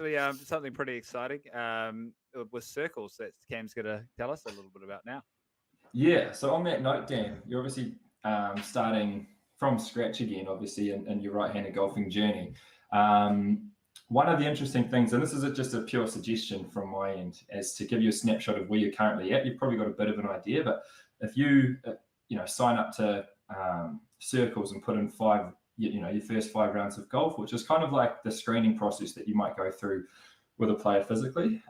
actually something pretty exciting with circles that Cam's going to tell us a little bit about now. Yeah, so on that note, Dan, you're obviously starting from scratch again, obviously, in your right-handed golfing journey. One of the interesting things, and this is just a pure suggestion from my end, as to give you a snapshot of where you're currently at. You've probably got a bit of an idea, but if you sign up to circles and put in your first 5 rounds of golf, which is kind of like the screening process that you might go through with a player physically.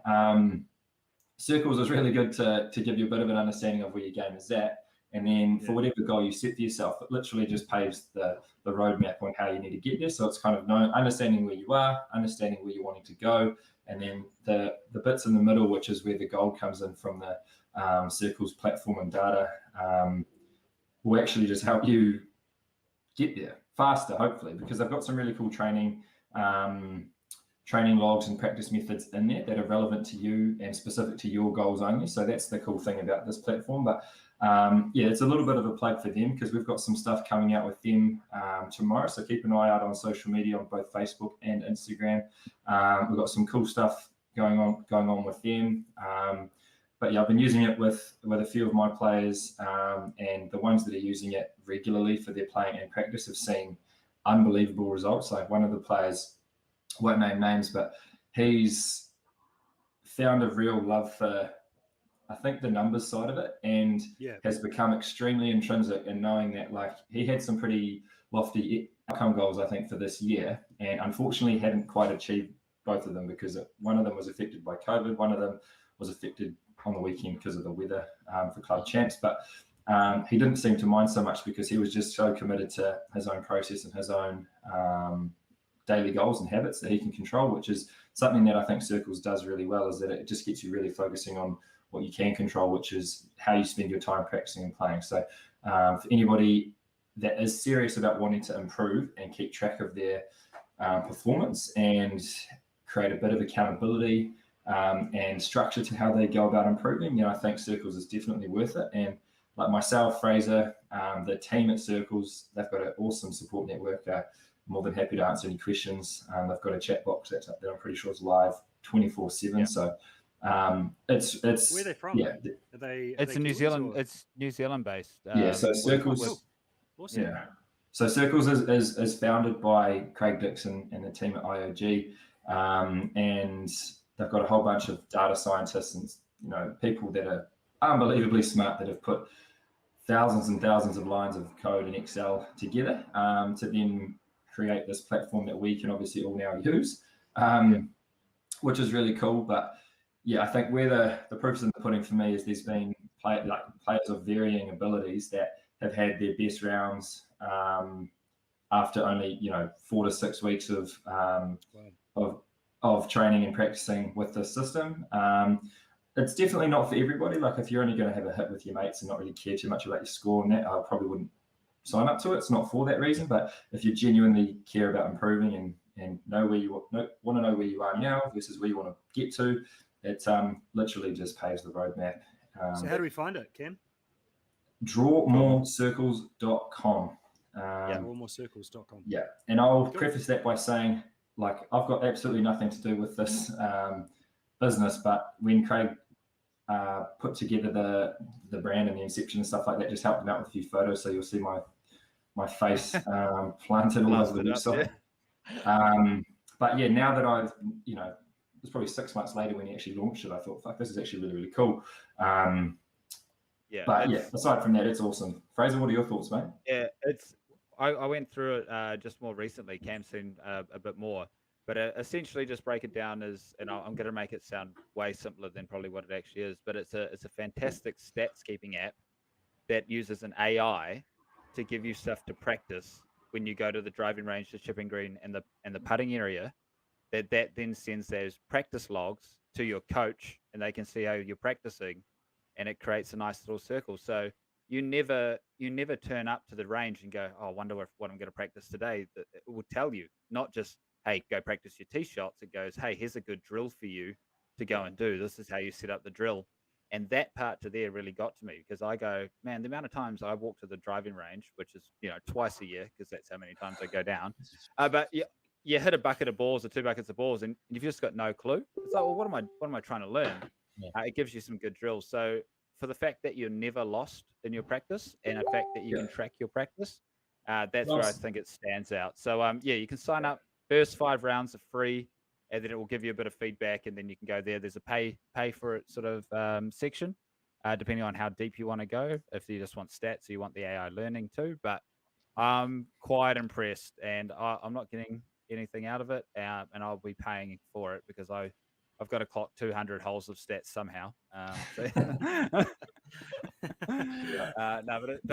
Circles is really good to give you a bit of an understanding of where your game is at. And then for whatever goal you set for yourself, it literally just paves the roadmap on how you need to get there. So it's kind of understanding where you are, understanding where you're wanting to go, and then the bits in the middle, which is where the gold comes in from the Circles platform and data, will actually just help you get there faster, hopefully, because I've got some really cool training logs and practice methods in there that are relevant to you and specific to your goals only. So that's the cool thing about this platform. But it's a little bit of a plug for them because we've got some stuff coming out with them tomorrow. So keep an eye out on social media on both Facebook and Instagram. We've got some cool stuff going on with them. But yeah, I've been using it with a few of my players, and the ones that are using it regularly for their playing and practice have seen unbelievable results. Like one of the players, won't name names, but he's found a real love for, I think, the numbers side of it, and has become extremely intrinsic in knowing that, like, he had some pretty lofty outcome goals, I think, for this year, and unfortunately hadn't quite achieved both of them because one of them was affected by COVID, one of them was affected on the weekend because of the weather for club champs, but he didn't seem to mind so much because he was just so committed to his own process and his own daily goals and habits that he can control, which is something that I think Circles does really well, is that it just gets you really focusing on what you can control, which is how you spend your time practicing and playing. So for anybody that is serious about wanting to improve and keep track of their performance and create a bit of accountability and structure to how they go about improving, I think Circles is definitely worth it. And like myself, Fraser, the team at Circles, they've got an awesome support network. More than happy to answer any questions. They've got a chat box that's up there. I'm pretty sure it's live 24/7. Yeah. So it's where are they from? Yeah, it's in New Zealand. Or? It's New Zealand based. So Circles. Awesome. Yeah. So Circles is founded by Craig Dixon and the team at IOG, and they've got a whole bunch of data scientists and people that are unbelievably smart that have put thousands and thousands of lines of code in Excel together to then create this platform that we can obviously all now use, which is really cool. But yeah, I think where the proof's in the pudding for me is there's been players of varying abilities that have had their best rounds after only 4 to 6 weeks of training and practicing with the system. It's definitely not for everybody. Like if you're only going to have a hit with your mates and not really care too much about your score and that, I probably wouldn't sign up to it. It's not for that reason. But if you genuinely care about improving and know where you want to know where you are now versus where you want to get to, it literally just paves the roadmap. So how do we find it, Cam? Drawmorecircles.com. Drawmorecircles.com. Yeah, and I'll preface that by saying, like, I've got absolutely nothing to do with this business, but when Craig put together the brand and the inception and stuff like that, just helped him out with a few photos, so you'll see my face planted all over the website. But yeah, now that I've, it was probably 6 months later when he actually launched it, I thought, fuck, this is actually really, really cool. But aside from that, it's awesome. Fraser, what are your thoughts, mate? Yeah, I went through it just more recently. Cam's seen a bit more. But essentially, just break it down as, and I'm going to make it sound way simpler than probably what it actually is. But it's a fantastic stats keeping app that uses an AI to give you stuff to practice when you go to the driving range, the chipping green, and the putting area. That then sends those practice logs to your coach, and they can see how you're practicing, and it creates a nice little circle. So you never turn up to the range and go, oh, I wonder what I'm going to practice today. It will tell you, not just, hey, go practice your tee shots. It goes, hey, here's a good drill for you to go and do. This is how you set up the drill. And that part to there really got to me because I go, man, the amount of times I walk to the driving range, which is, twice a year, because that's how many times I go down. But yeah, you hit a bucket of balls or 2 buckets of balls, and you've just got no clue. It's like, well, what am I trying to learn? It gives you some good drills. So for the fact that you're never lost in your practice, and the fact that you can track your practice, that's where I think it stands out. So yeah, you can sign up. First 5 rounds are free, and then it will give you a bit of feedback, and then you can go there. There's a pay for it sort of section, depending on how deep you want to go. If you just want stats, or you want the AI learning too. But I'm quite impressed, and I'm not getting anything out of it, and I'll be paying for it because I've got to clock 200 holes of stats somehow. So no, but